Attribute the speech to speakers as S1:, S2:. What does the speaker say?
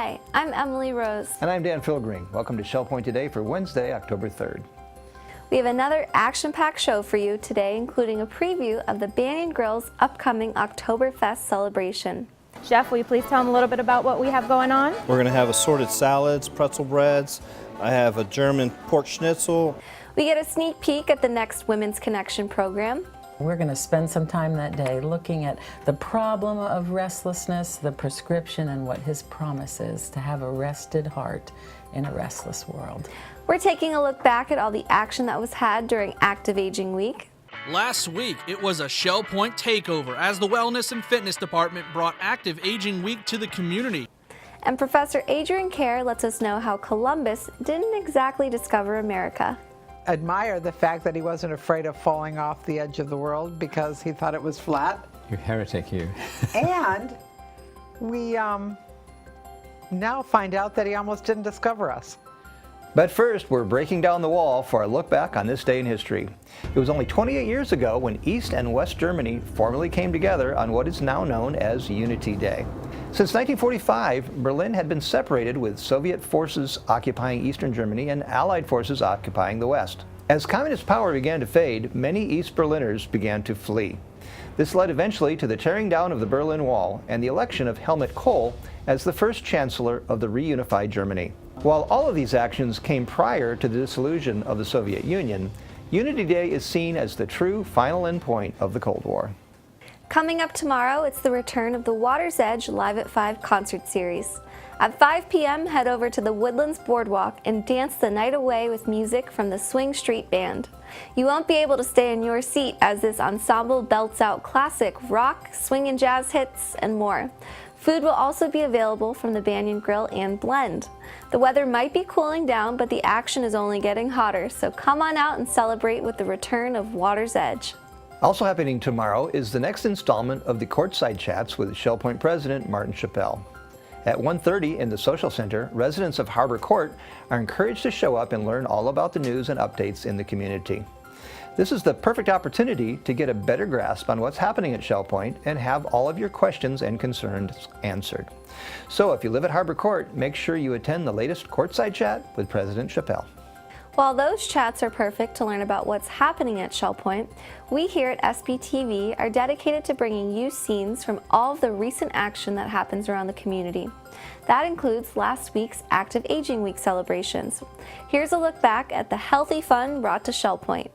S1: Hi, I'm Emily Rose.
S2: And I'm Dan Philgreen. Welcome to Shell Point Today for Wednesday, October 3rd.
S1: We have another action-packed show for you today, including a preview of the Banyan Grill's upcoming Oktoberfest celebration.
S3: Jeff, will you please tell them a little bit about what we have going on?
S4: We're going to have assorted salads, pretzel breads. I have a German pork schnitzel.
S1: We get a sneak peek at the next Women's Connection program.
S5: We're going to spend some time that day looking at the problem of restlessness, the prescription, and what his promise is to have a rested heart in a restless world.
S1: We're taking a look back at all the action that was had during Active Aging Week.
S6: Last week, it was a Shell Point takeover as the Wellness and Fitness Department brought Active Aging Week to the community.
S1: And Professor Adrian Kerr lets us know how Columbus didn't exactly discover America.
S7: Admire the fact that he wasn't afraid of falling off the edge of the world because he thought it was flat.
S8: You heretic, you.
S7: And we now find out that he almost didn't discover us.
S2: But first, we're breaking down the wall for a look back on this day in history. It was only 28 years ago when East and West Germany formally came together on what is now known as Unity Day. Since 1945, Berlin had been separated with Soviet forces occupying Eastern Germany and Allied forces occupying the West. As communist power began to fade, many East Berliners began to flee. This led eventually to the tearing down of the Berlin Wall and the election of Helmut Kohl as the first chancellor of the reunified Germany. While all of these actions came prior to the dissolution of the Soviet Union, Unity Day is seen as the true final endpoint of the Cold War.
S1: Coming up tomorrow, it's the return of the Water's Edge Live at 5 concert series. At 5 p.m., head over to the Woodlands Boardwalk and dance the night away with music from the Swing Street Band. You won't be able to stay in your seat as this ensemble belts out classic rock, swing and jazz hits, and more. Food will also be available from the Banyan Grill and Blend. The weather might be cooling down, but the action is only getting hotter, so come on out and celebrate with the return of Water's Edge.
S2: Also happening tomorrow is the next installment of the Courtside Chats with Shell Point President Martin Chappelle. At 1:30 in the Social Center, residents of Harbor Court are encouraged to show up and learn all about the news and updates in the community. This is the perfect opportunity to get a better grasp on what's happening at Shell Point and have all of your questions and concerns answered. So if you live at Harbor Court, make sure you attend the latest Courtside Chat with President Chappelle.
S1: While those chats are perfect to learn about what's happening at Shell Point, we here at SBTV are dedicated to bringing you scenes from all of the recent action that happens around the community. That includes last week's Active Aging Week celebrations. Here's a look back at the healthy fun brought to Shell Point.